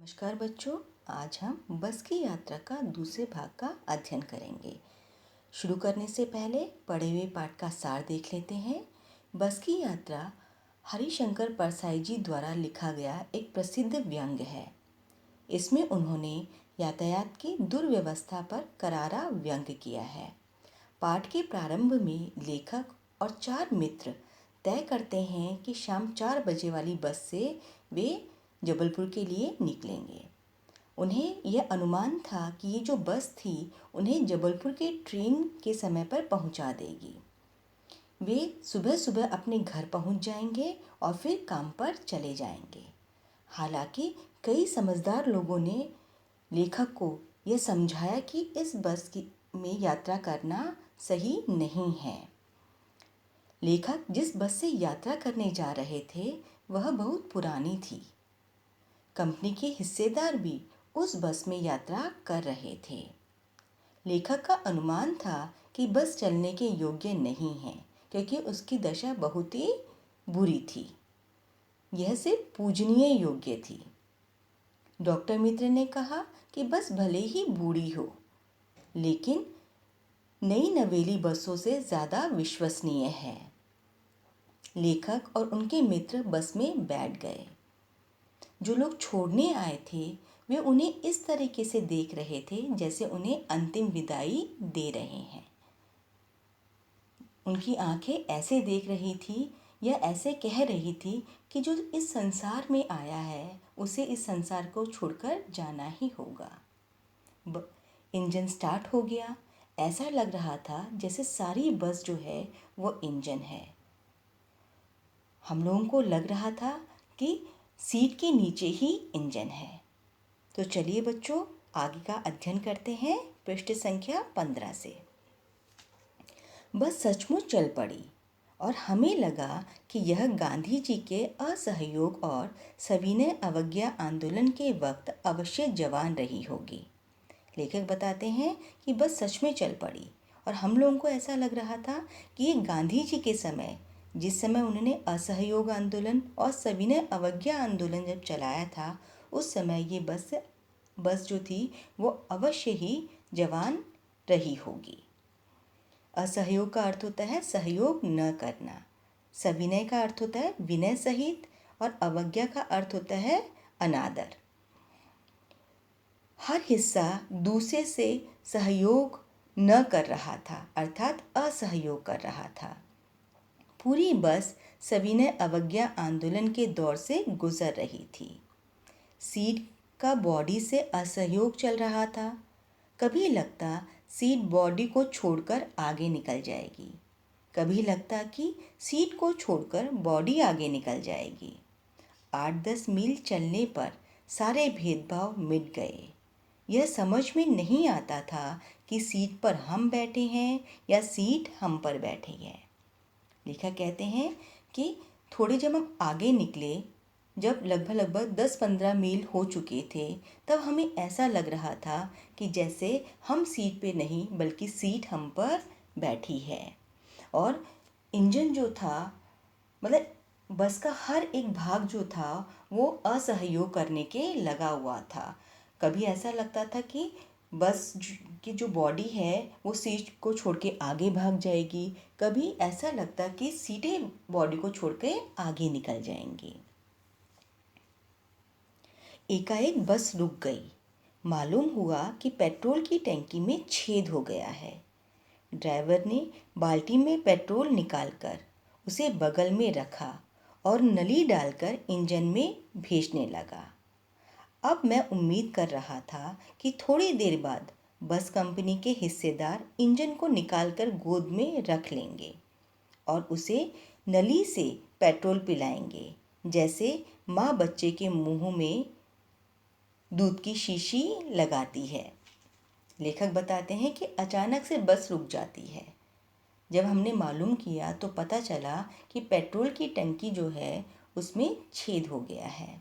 नमस्कार बच्चों, आज हम बस की यात्रा का दूसरे भाग का अध्ययन करेंगे। शुरू करने से पहले पढ़े हुए पाठ का सार देख लेते हैं। बस की यात्रा हरिशंकर परसाई जी द्वारा लिखा गया एक प्रसिद्ध व्यंग है। इसमें उन्होंने यातायात की दुर्व्यवस्था पर करारा व्यंग किया है। पाठ के प्रारंभ में लेखक और 4 मित्र तय करते हैं कि शाम 4 बजे वाली बस से वे जबलपुर के लिए निकलेंगे। उन्हें यह अनुमान था कि ये जो बस थी उन्हें जबलपुर के ट्रेन के समय पर पहुंचा देगी। वे सुबह सुबह अपने घर पहुंच जाएंगे और फिर काम पर चले जाएंगे। हालांकि कई समझदार लोगों ने लेखक को यह समझाया कि इस बस में यात्रा करना सही नहीं है। लेखक जिस बस से यात्रा करने जा रहे थे वह बहुत पुरानी थी। कंपनी के हिस्सेदार भी उस बस में यात्रा कर रहे थे। लेखक का अनुमान था कि बस चलने के योग्य नहीं है क्योंकि उसकी दशा बहुत ही बुरी थी। यह सिर्फ पूजनीय योग्य थी। डॉक्टर मित्र ने कहा कि बस भले ही बूढ़ी हो लेकिन नई नवेली बसों से ज़्यादा विश्वसनीय है। लेखक और उनके मित्र बस में बैठ गए। जो लोग छोड़ने आए थे वे उन्हें इस तरीके से देख रहे थे जैसे उन्हें अंतिम विदाई दे रहे हैं। उनकी आंखें ऐसे देख रही थी या ऐसे कह रही थी कि जो इस संसार में आया है उसे इस संसार को छोड़कर जाना ही होगा। इंजन स्टार्ट हो गया। ऐसा लग रहा था जैसे सारी बस जो है वो इंजन है। हम लोगों को लग रहा था कि सीट के नीचे ही इंजन है। तो चलिए बच्चों आगे का अध्ययन करते हैं पृष्ठ संख्या 15 से। बस सचमुच चल पड़ी और हमें लगा कि यह गांधी जी के असहयोग और सविनय अवज्ञा आंदोलन के वक्त अवश्य जवान रही होगी। लेखक बताते हैं कि बस सच में चल पड़ी और हम लोगों को ऐसा लग रहा था कि ये गांधी जी के समय, जिस समय उन्होंने असहयोग आंदोलन और सविनय अवज्ञा आंदोलन जब चलाया था उस समय ये बस जो थी वो अवश्य ही जवान रही होगी। असहयोग का अर्थ होता है सहयोग न करना, सविनय का अर्थ होता है विनय सहित और अवज्ञा का अर्थ होता है अनादर। हर हिस्सा दूसरे से सहयोग न कर रहा था अर्थात असहयोग कर रहा था। पूरी बस सविनय अवज्ञा आंदोलन के दौर से गुजर रही थी। सीट का बॉडी से असहयोग चल रहा था। कभी लगता सीट बॉडी को छोड़कर आगे निकल जाएगी, कभी लगता कि सीट को छोड़कर बॉडी आगे निकल जाएगी। 8-10 मील चलने पर सारे भेदभाव मिट गए। यह समझ में नहीं आता था कि सीट पर हम बैठे हैं या सीट हम पर बैठी है। लेखक कहते हैं कि थोड़े जब हम आगे निकले, जब लगभग 10-15 मील हो चुके थे, तब हमें ऐसा लग रहा था कि जैसे हम सीट पे नहीं बल्कि सीट हम पर बैठी है। और इंजन जो था, मतलब बस का हर एक भाग जो था वो असहयोग करने के लगा हुआ था। कभी ऐसा लगता था कि बस की जो बॉडी है वो सीट को छोड़ के आगे भाग जाएगी, कभी ऐसा लगता कि सीटें बॉडी को छोड़ के आगे निकल जाएंगी। एकाएक बस रुक गई। मालूम हुआ कि पेट्रोल की टंकी में छेद हो गया है। ड्राइवर ने बाल्टी में पेट्रोल निकालकर उसे बगल में रखा और नली डालकर इंजन में भेजने लगा। अब मैं उम्मीद कर रहा था कि थोड़ी देर बाद बस कंपनी के हिस्सेदार इंजन को निकालकर गोद में रख लेंगे और उसे नली से पेट्रोल पिलाएंगे, जैसे माँ बच्चे के मुंह में दूध की शीशी लगाती है। लेखक बताते हैं कि अचानक से बस रुक जाती है। जब हमने मालूम किया तो पता चला कि पेट्रोल की टंकी जो है उसमें छेद हो गया है।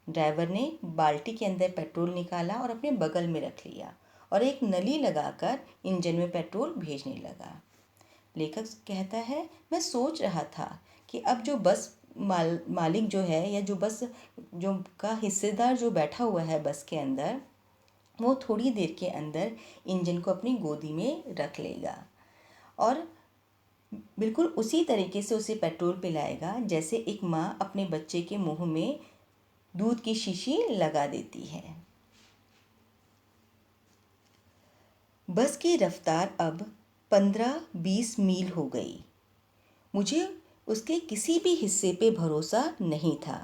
ड्राइवर ने बाल्टी के अंदर पेट्रोल निकाला और अपने बगल में रख लिया और एक नली लगाकर इंजन में पेट्रोल भेजने लगा। लेखक कहता है, मैं सोच रहा था कि अब जो बस मालिक जो है या जो बस जो का हिस्सेदार जो बैठा हुआ है बस के अंदर, वो थोड़ी देर के अंदर इंजन को अपनी गोदी में रख लेगा और बिल्कुल उसी तरीके से उसे पेट्रोल पिलाएगा जैसे एक माँ अपने बच्चे के मुंह में दूध की शीशी लगा देती है। बस की रफ्तार अब 15-20 मील हो गई। मुझे उसके किसी भी हिस्से पे भरोसा नहीं था।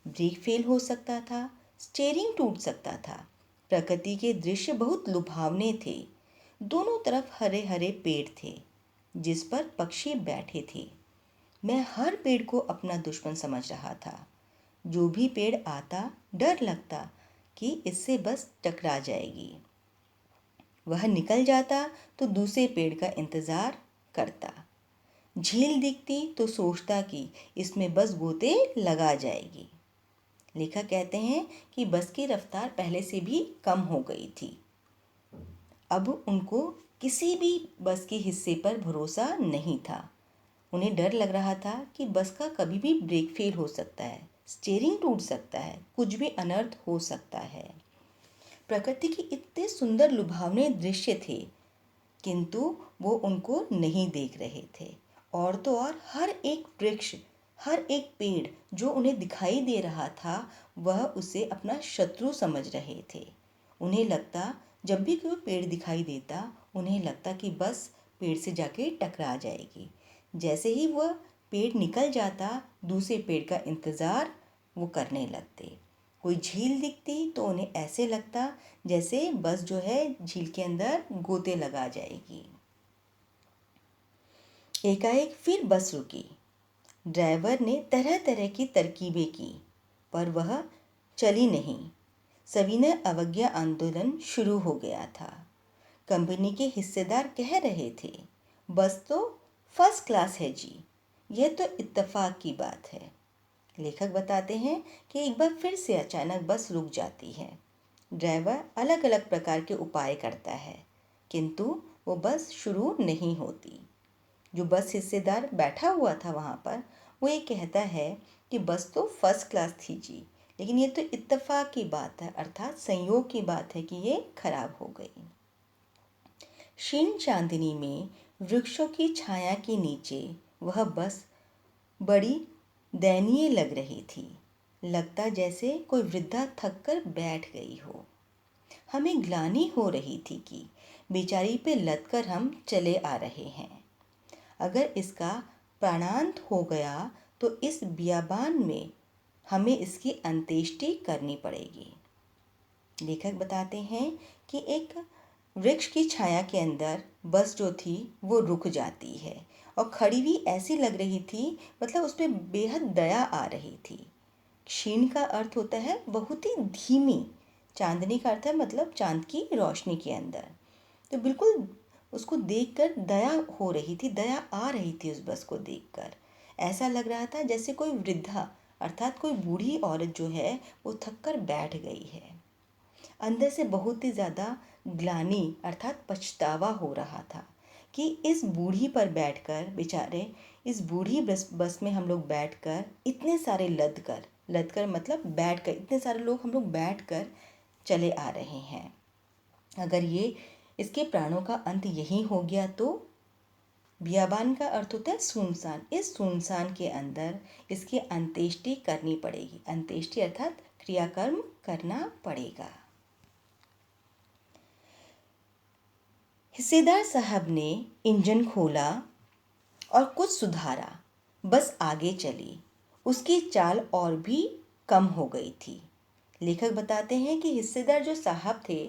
ब्रेक फेल हो सकता था, स्टीयरिंग टूट सकता था। प्रकृति के दृश्य बहुत लुभावने थे। दोनों तरफ हरे हरे पेड़ थे जिस पर पक्षी बैठे थे। मैं हर पेड़ को अपना दुश्मन समझ रहा था। जो भी पेड़ आता डर लगता कि इससे बस टकरा जाएगी। वह निकल जाता तो दूसरे पेड़ का इंतज़ार करता। झील दिखती तो सोचता कि इसमें बस गोते लगा जाएगी। लेखक कहते हैं कि बस की रफ्तार पहले से भी कम हो गई थी। अब उनको किसी भी बस के हिस्से पर भरोसा नहीं था। उन्हें डर लग रहा था कि बस का कभी भी ब्रेक फेल हो सकता है, स्टीयरिंग टूट सकता है, कुछ भी अनर्थ हो सकता है। प्रकृति के इतने सुंदर लुभावने दृश्य थे, किंतु वो उनको नहीं देख रहे थे। और तो और हर एक वृक्ष, हर एक पेड़ जो उन्हें दिखाई दे रहा था, वह उसे अपना शत्रु समझ रहे थे। उन्हें लगता, जब भी कोई पेड़ दिखाई देता, उन्हें लगता कि बस पेड़ से जाके टकरा जाएगी। जैसे ही वह पेड़ निकल जाता, दूसरे पेड़ का इंतज़ार वो करने लगते। कोई झील दिखती तो उन्हें ऐसे लगता जैसे बस जो है झील के अंदर गोते लगा जाएगी। एकाएक फिर बस रुकी। ड्राइवर ने तरह तरह की तरकीबें की, पर वह चली नहीं। सविनय अवज्ञा आंदोलन शुरू हो गया था। कंपनी के हिस्सेदार कह रहे थे, बस तो फर्स्ट क्लास है जी, यह तो इत्तेफाक की बात है। लेखक बताते हैं कि एक बार फिर से अचानक बस रुक जाती है। ड्राइवर अलग अलग प्रकार के उपाय करता है, किंतु वो बस शुरू नहीं होती। जो बस हिस्सेदार बैठा हुआ था वहाँ पर, वो ये कहता है कि बस तो फर्स्ट क्लास थी जी, लेकिन ये तो इत्तेफाक की बात है, अर्थात संयोग की बात है कि ये खराब हो गई। क्षीण चांदनी में वृक्षों की छाया के नीचे वह बस बड़ी दयनीय लग रही थी। लगता जैसे कोई वृद्धा थक कर बैठ गई हो। हमें ग्लानि हो रही थी कि बेचारी पे लद कर हम चले आ रहे हैं। अगर इसका प्राणांत हो गया तो इस बियाबान में हमें इसकी अंत्येष्टि करनी पड़ेगी। लेखक बताते हैं कि एक वृक्ष की छाया के अंदर बस जो थी वो रुक जाती है और खड़ी भी ऐसी लग रही थी, मतलब उस पर बेहद दया आ रही थी। क्षीण का अर्थ होता है बहुत ही धीमी, चांदनी का अर्थ है मतलब चांद की रोशनी के अंदर। तो बिल्कुल उसको देखकर दया हो रही थी, दया आ रही थी उस बस को देखकर। ऐसा लग रहा था जैसे कोई वृद्धा अर्थात कोई बूढ़ी औरत जो है वो थक कर बैठ गई है। अंदर से बहुत ही ज़्यादा ग्लानि अर्थात पछतावा हो रहा था कि इस बूढ़ी पर बैठकर, बेचारे इस बूढ़ी बस में हम लोग बैठकर इतने सारे लद कर मतलब बैठकर इतने सारे लोग हम लोग बैठकर चले आ रहे हैं। अगर ये इसके प्राणों का अंत यही हो गया तो बियाबान का अर्थ होता है सुनसान। इस सुनसान के अंदर इसकी अंत्येष्टि करनी पड़ेगी। अंत्येष्टि अर्थात क्रियाकर्म करना पड़ेगा। हिस्सेदार साहब ने इंजन खोला और कुछ सुधारा। बस आगे चली। उसकी चाल और भी कम हो गई थी। लेखक बताते हैं कि हिस्सेदार जो साहब थे,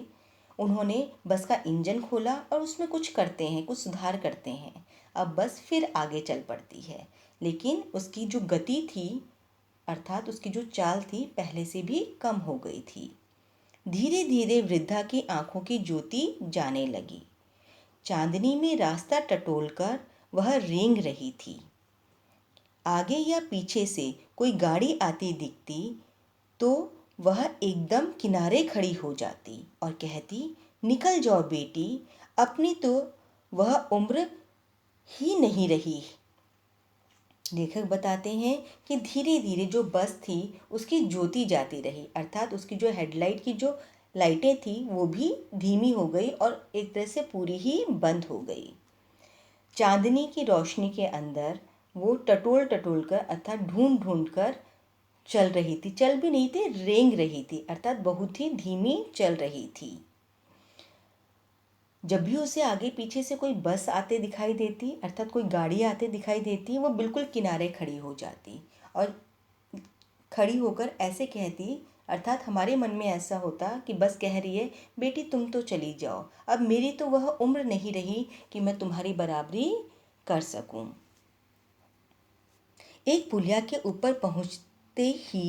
उन्होंने बस का इंजन खोला और उसमें कुछ करते हैं, कुछ सुधार करते हैं। अब बस फिर आगे चल पड़ती है, लेकिन उसकी जो गति थी अर्थात उसकी जो चाल थी पहले से भी कम हो गई थी। धीरे धीरे वृद्धा की आंखों की ज्योति जाने लगी। चांदनी में रास्ता टटोलकर वह रेंग रही थी। आगे या पीछे से कोई गाड़ी आती दिखती तो वह एकदम किनारे खड़ी हो जाती और कहती, निकल जाओ बेटी, अपनी तो वह उम्र ही नहीं रही। लेखक बताते हैं कि धीरे धीरे जो बस थी उसकी ज्योति जाती रही, अर्थात उसकी जो हेडलाइट की जो लाइटें थी वो भी धीमी हो गई और एक तरह से पूरी ही बंद हो गई। चांदनी की रोशनी के अंदर वो टटोल टटोल कर अर्थात ढूंढ ढूंढ कर चल रही थी, चल भी नहीं थी, रेंग रही थी, अर्थात बहुत ही धीमी चल रही थी। जब भी उसे आगे पीछे से कोई बस आते दिखाई देती, अर्थात कोई गाड़ी आते दिखाई देती, वो बिल्कुल किनारे खड़ी हो जाती और खड़ी होकर ऐसे कहती, अर्थात हमारे मन में ऐसा होता कि बस कह रही है, बेटी तुम तो चली जाओ, अब मेरी तो वह उम्र नहीं रही कि मैं तुम्हारी बराबरी कर सकूं। एक पुलिया के ऊपर पहुंचते ही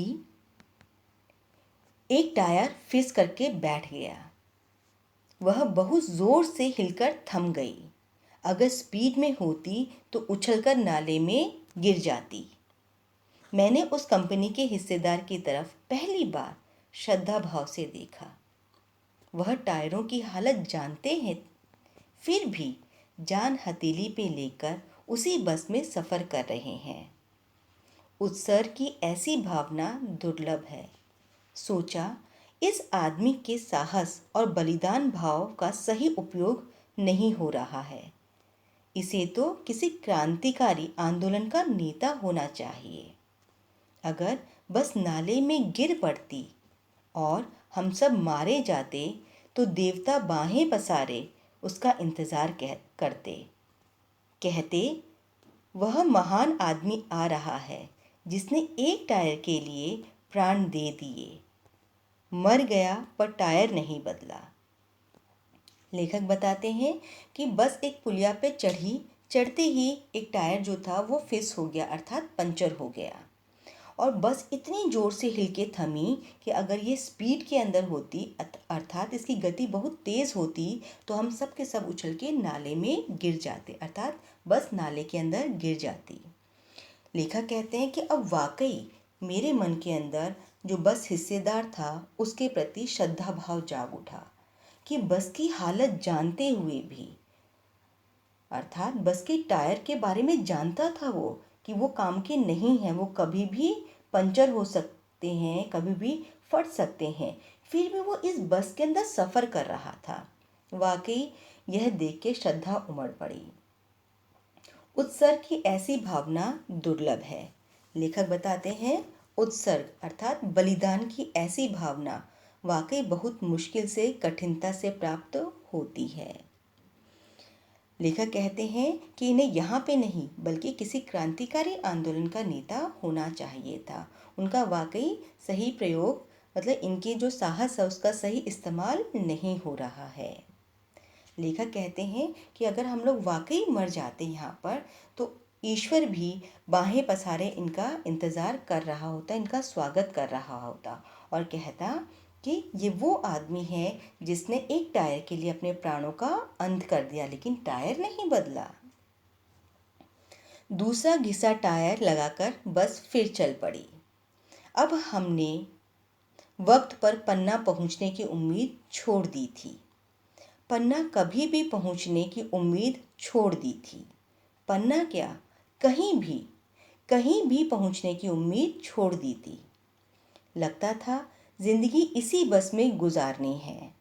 एक टायर फिस करके बैठ गया। वह बहुत जोर से हिलकर थम गई। अगर स्पीड में होती तो उछलकर नाले में गिर जाती। मैंने उस कंपनी के हिस्सेदार की तरफ पहली बार श्रद्धा भाव से देखा। वह टायरों की हालत जानते हैं, फिर भी जान हथेली पे लेकर उसी बस में सफ़र कर रहे हैं। उत्सर्ग की ऐसी भावना दुर्लभ है। सोचा, इस आदमी के साहस और बलिदान भाव का सही उपयोग नहीं हो रहा है। इसे तो किसी क्रांतिकारी आंदोलन का नेता होना चाहिए। अगर बस नाले में गिर पड़ती और हम सब मारे जाते तो देवता बाहें पसारे उसका इंतज़ार करते। कहते, वह महान आदमी आ रहा है जिसने एक टायर के लिए प्राण दे दिए। मर गया पर टायर नहीं बदला। लेखक बताते हैं कि बस एक पुलिया पे चढ़ते ही एक टायर जो था वो फिस हो गया, अर्थात पंचर हो गया और बस इतनी ज़ोर से हिल के थमी कि अगर ये स्पीड के अंदर होती, अर्थात इसकी गति बहुत तेज़ होती, तो हम सब के सब उछल के नाले में गिर जाते, अर्थात बस नाले के अंदर गिर जाती। लेखक कहते हैं कि अब वाकई मेरे मन के अंदर जो बस हिस्सेदार था उसके प्रति श्रद्धा भाव जाग उठा कि बस की हालत जानते हुए भी, अर्थात बस के टायर के बारे में जानता था वो कि वो काम के नहीं हैं, वो कभी भी पंचर हो सकते हैं, कभी भी फट सकते हैं, फिर भी वो इस बस के अंदर सफ़र कर रहा था। वाकई यह देख के श्रद्धा उमड़ पड़ी। उत्सर्ग की ऐसी भावना दुर्लभ है। लेखक बताते हैं, उत्सर्ग अर्थात बलिदान की ऐसी भावना वाकई बहुत मुश्किल से, कठिनता से प्राप्त होती है। लेखक कहते हैं कि इन्हें यहाँ पे नहीं बल्कि किसी क्रांतिकारी आंदोलन का नेता होना चाहिए था। उनका वाकई सही प्रयोग, मतलब इनके जो साहस है उसका सही इस्तेमाल नहीं हो रहा है। लेखक कहते हैं कि अगर हम लोग वाकई मर जाते यहाँ पर तो ईश्वर भी बाहें पसारे इनका इंतज़ार कर रहा होता, इनका स्वागत कर रहा होता और कहता कि ये वो आदमी है जिसने एक टायर के लिए अपने प्राणों का अंत कर दिया, लेकिन टायर नहीं बदला। दूसरा घिसा टायर लगाकर बस फिर चल पड़ी। अब हमने वक्त पर पन्ना पहुंचने की उम्मीद छोड़ दी थी। पन्ना कभी भी पहुंचने की उम्मीद छोड़ दी थी। पन्ना क्या, कहीं भी पहुंचने की उम्मीद छोड़ दी थी। लगता था जिंदगी इसी बस में गुजारनी है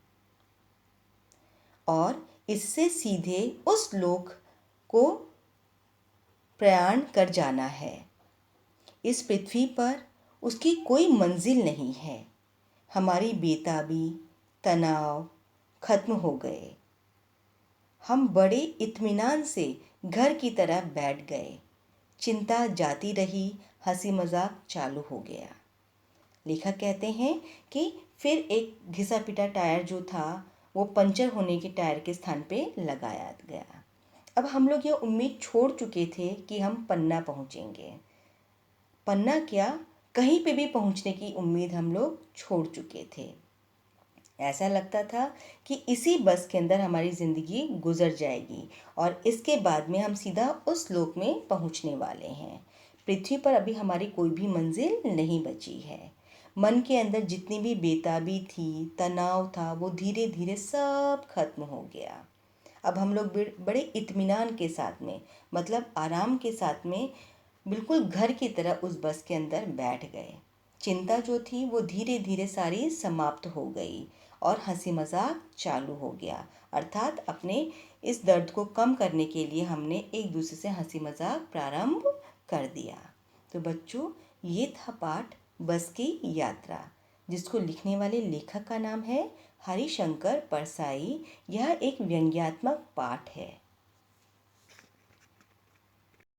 और इससे सीधे उस लोक को प्रयाण कर जाना है। इस पृथ्वी पर उसकी कोई मंजिल नहीं है। हमारी बेताबी, तनाव खत्म हो गए। हम बड़े इत्मीनान से घर की तरह बैठ गए। चिंता जाती रही, हंसी मजाक चालू हो गया। लेखक कहते हैं कि फिर एक घिसा पिटा टायर जो था वो पंचर होने के टायर के स्थान पे लगाया गया। अब हम लोग ये उम्मीद छोड़ चुके थे कि हम पन्ना पहुंचेंगे। पन्ना क्या, कहीं पे भी पहुंचने की उम्मीद हम लोग छोड़ चुके थे। ऐसा लगता था कि इसी बस के अंदर हमारी ज़िंदगी गुजर जाएगी और इसके बाद में हम सीधा उस लोक में पहुंचने वाले हैं। पृथ्वी पर अभी हमारी कोई भी मंजिल नहीं बची है। मन के अंदर जितनी भी बेताबी थी, तनाव था, वो धीरे धीरे सब खत्म हो गया। अब हम लोग बड़े इत्मीनान के साथ में, मतलब आराम के साथ में बिल्कुल घर की तरह उस बस के अंदर बैठ गए। चिंता जो थी वो धीरे धीरे सारी समाप्त हो गई और हंसी मजाक चालू हो गया। अर्थात अपने इस दर्द को कम करने के लिए हमने एक दूसरे से हंसी मजाक प्रारंभ कर दिया। तो बच्चों, ये था पाठ बस की यात्रा, जिसको लिखने वाले लेखक का नाम है हरिशंकर परसाई। यह एक व्यंग्यात्मक पाठ है।